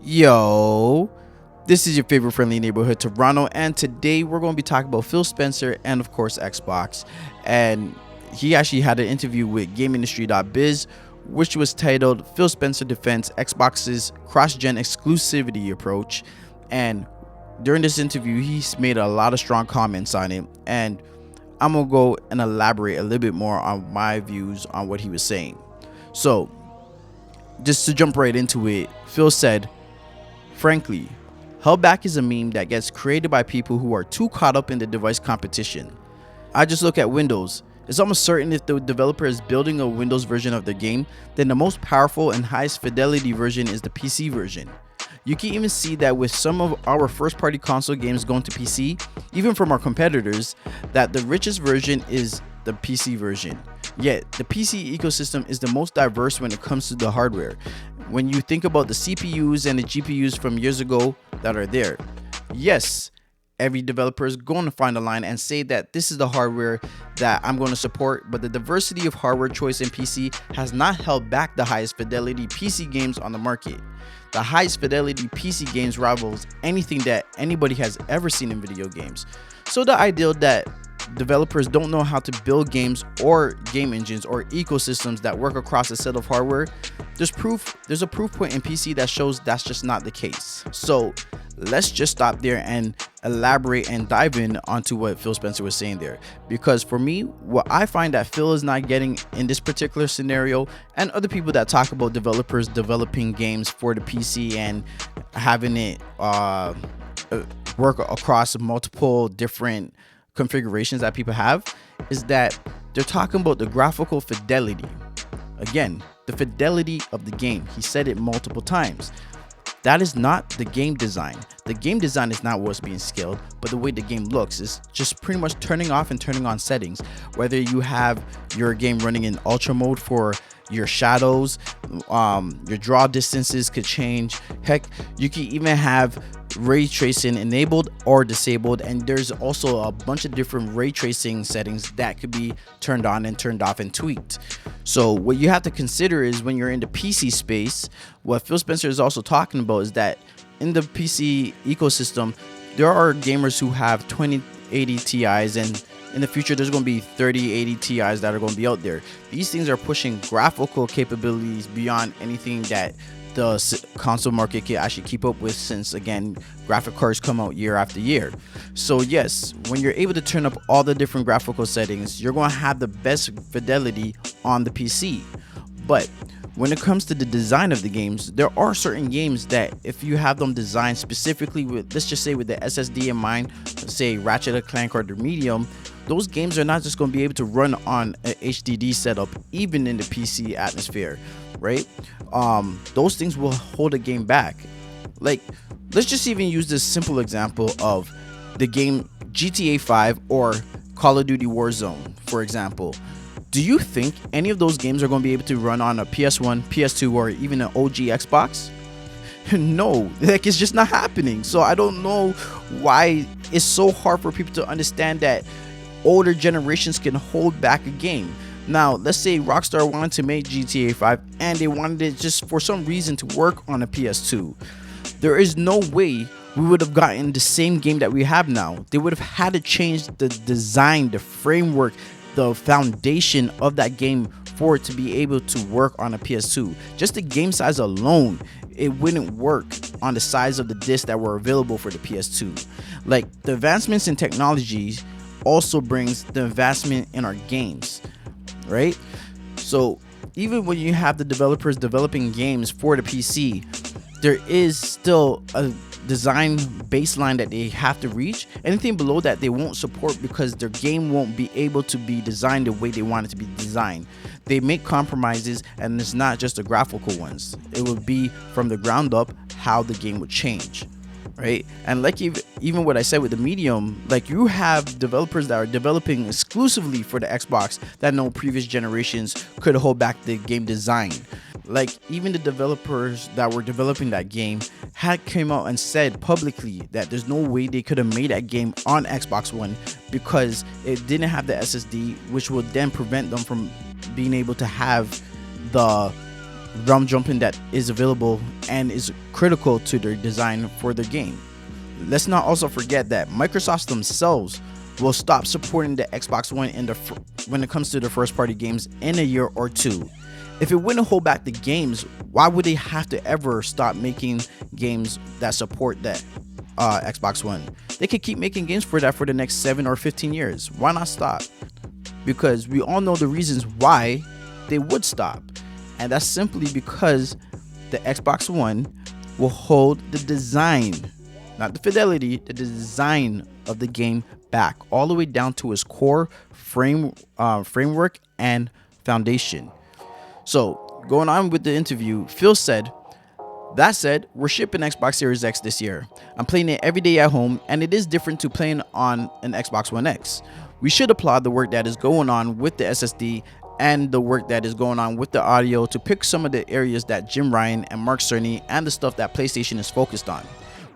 Yo, this is your favorite friendly neighborhood Toronto, and today we're going to be talking about Phil Spencer and of course Xbox. And he actually had an interview with GamesIndustry.Biz, which was titled Phil Spencer Defends Xbox's Cross-Gen Exclusivity Approach. And during this interview, he's made a lot of strong comments on it, and I'm gonna go and elaborate a little bit more on my views on what he was saying. So just to jump right into it, Phil said, frankly, held back is a meme that gets created by people who are too caught up in the device competition. I just look at Windows. It's almost certain if the developer is building a Windows version of the game, then the most powerful and highest fidelity version is the PC version. You can even see that with some of our first party console games going to PC, even from our competitors, that the richest version is the PC version. Yet, the PC ecosystem is the most diverse when it comes to the hardware. When you think about the CPUs and the GPUs from years ago that are there, yes, every developer is going to find a line and say that this is the hardware that I'm going to support, but the diversity of hardware choice in PC has not held back the highest fidelity PC games on the market. The highest fidelity PC games rivals anything that anybody has ever seen in video games. So the idea that developers don't know how to build games or game engines or ecosystems that work across a set of hardware, there's a proof point in PC that shows that's just not the case. So let's just stop there and elaborate and dive in onto what Phil Spencer was saying there, because for me, what I find that Phil is not getting in this particular scenario, and other people that talk about developers developing games for the PC and having it work across multiple different configurations that people have, is that they're talking about the graphical fidelity. Again, the fidelity of the game. He said it multiple times. That is not the game design. The game design is not what's being scaled, but the way the game looks is just pretty much turning off and turning on settings. Whether you have your game running in ultra mode for your shadows, your draw distances could change. Heck, you can even have ray tracing enabled or disabled, and there's also a bunch of different ray tracing settings that could be turned on and turned off and tweaked. So what you have to consider is, when you're in the PC space, what Phil Spencer is also talking about is that in the PC ecosystem, there are gamers who have 2080 Ti's, and in the future there's going to be 3080 Ti's that are going to be out there. These things are pushing graphical capabilities beyond anything that the console market can actually keep up with, since again, graphic cards come out year after year. So yes, when you're able to turn up all the different graphical settings, you're going to have the best fidelity on the PC. But when it comes to the design of the games, there are certain games that if you have them designed specifically with, let's just say with the SSD in mind, say Ratchet & Clank or the Medium, those games are not just going to be able to run on an HDD setup, even in the PC atmosphere, right? Those things will hold a game back. Like, let's just even use this simple example of the game GTA 5 or Call of Duty Warzone, for example. Do you think any of those games are going to be able to run on a PS1, PS2, or even an OG Xbox? No, like, it's just not happening. So I don't know why it's so hard for people to understand that older generations can hold back a game. Now, let's say Rockstar wanted to make GTA 5 and they wanted it just for some reason to work on a PS2. There is no way we would have gotten the same game that we have now. They would have had to change the design, the framework, the foundation of that game for it to be able to work on a PS2. Just the game size alone, it wouldn't work on the size of the discs that were available for the PS2. Like, the advancements in technology also brings the advancement in our games, right? So even when you have the developers developing games for the PC, there is still a design baseline that they have to reach. Anything below that they won't support, because their game won't be able to be designed the way they want it to be designed. They make compromises, and it's not just the graphical ones. It would be from the ground up how the game would change, right? And like even what I said with the Medium, like, you have developers that are developing exclusively for the Xbox that know previous generations could hold back the game design. Like, even the developers that were developing that game had came out and said publicly that there's no way they could have made that game on Xbox One because it didn't have the SSD, which would then prevent them from being able to have the realm jumping that is available and is critical to their design for their game. Let's not also forget that Microsoft themselves will stop supporting the Xbox One when it comes to the first party games in a year or two. If it wouldn't hold back the games, why would they have to ever stop making games that support that Xbox One? They could keep making games for that for the next 7 or 15 years. Why not stop? Because we all know the reasons why they would stop, and that's simply because the Xbox One will hold the design, not the fidelity, the design of the game back all the way down to its core framework and foundation. So going on with the interview, Phil said, "That said, we're shipping Xbox Series X this year. I'm playing it every day at home, and it is different to playing on an Xbox One X. We should applaud the work that is going on with the SSD and the work that is going on with the audio to pick some of the areas that Jim Ryan and Mark Cerny and the stuff that PlayStation is focused on.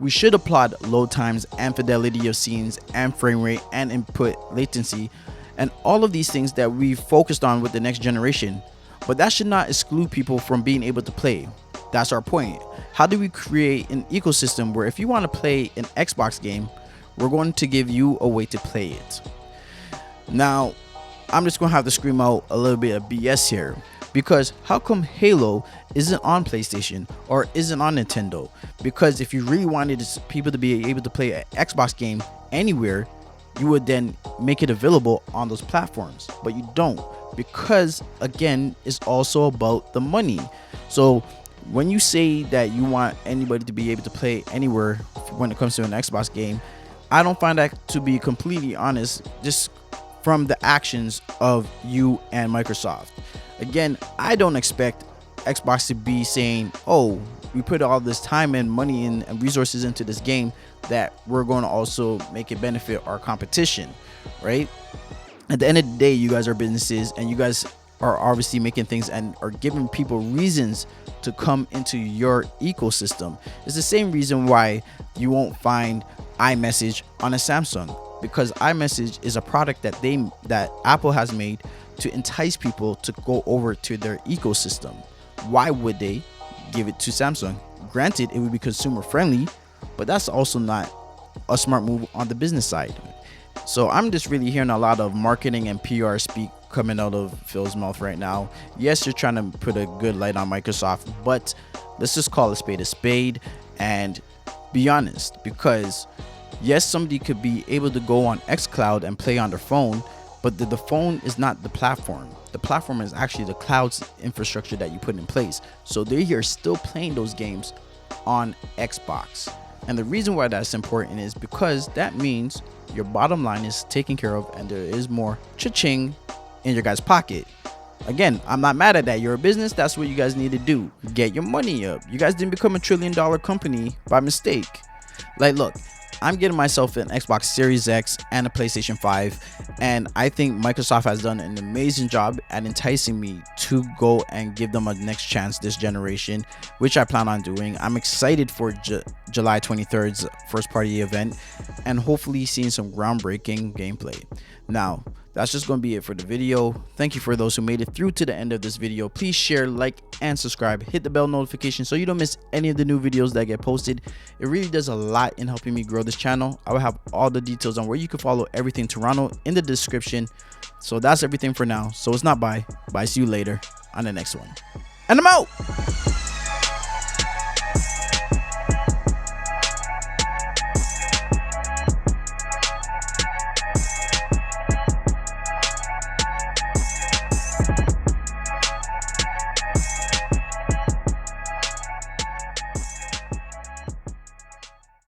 We should applaud load times and fidelity of scenes and frame rate and input latency and all of these things that we focused on with the next generation. But that should not exclude people from being able to play. That's our point. How do we create an ecosystem where if you want to play an Xbox game, we're going to give you a way to play it?" Now, I'm just going to have to scream out a little bit of BS here, because how come Halo isn't on PlayStation or isn't on Nintendo? Because if you really wanted people to be able to play an Xbox game anywhere, you would then make it available on those platforms, but you don't, because again, it's also about the money. So when you say that you want anybody to be able to play anywhere when it comes to an Xbox game, I don't find that to be completely honest, just from the actions of you and Microsoft. Again, I don't expect Xbox to be saying, "Oh, we put all this time and money and resources into this game that we're going to also make it benefit our competition," right? At the end of the day, you guys are businesses, and you guys are obviously making things and are giving people reasons to come into your ecosystem. It's the same reason why you won't find iMessage on a Samsung, because iMessage is a product that Apple has made to entice people to go over to their ecosystem. Why would they give it to Samsung? Granted, it would be consumer friendly, but that's also not a smart move on the business side. So I'm just really hearing a lot of marketing and PR speak coming out of Phil's mouth right now. Yes, you're trying to put a good light on Microsoft, but let's just call a spade and be honest, because yes, somebody could be able to go on xCloud and play on their phone, but the phone is not the platform. The platform is actually the cloud's infrastructure that you put in place. So they are still playing those games on Xbox. And the reason why that's important is because that means your bottom line is taken care of and there is more cha-ching in your guys' pocket. Again, I'm not mad at that. You're a business. That's what you guys need to do. Get your money up. You guys didn't become $1 trillion company by mistake. Like, look, I'm getting myself an Xbox Series X and a PlayStation 5, and I think Microsoft has done an amazing job at enticing me to go and give them a next chance this generation, which I plan on doing. I'm excited for July 23rd's first party event and hopefully seeing some groundbreaking gameplay. Now, that's just going to be it for the video. Thank you for those who made it through to the end of this video. Please share, like, and subscribe. Hit the bell notification so you don't miss any of the new videos that get posted. It really does a lot in helping me grow this channel. I will have all the details on where you can follow everything Toronto in the description. So that's everything for now. So it's not bye. Bye. See you later on the next one. And I'm out.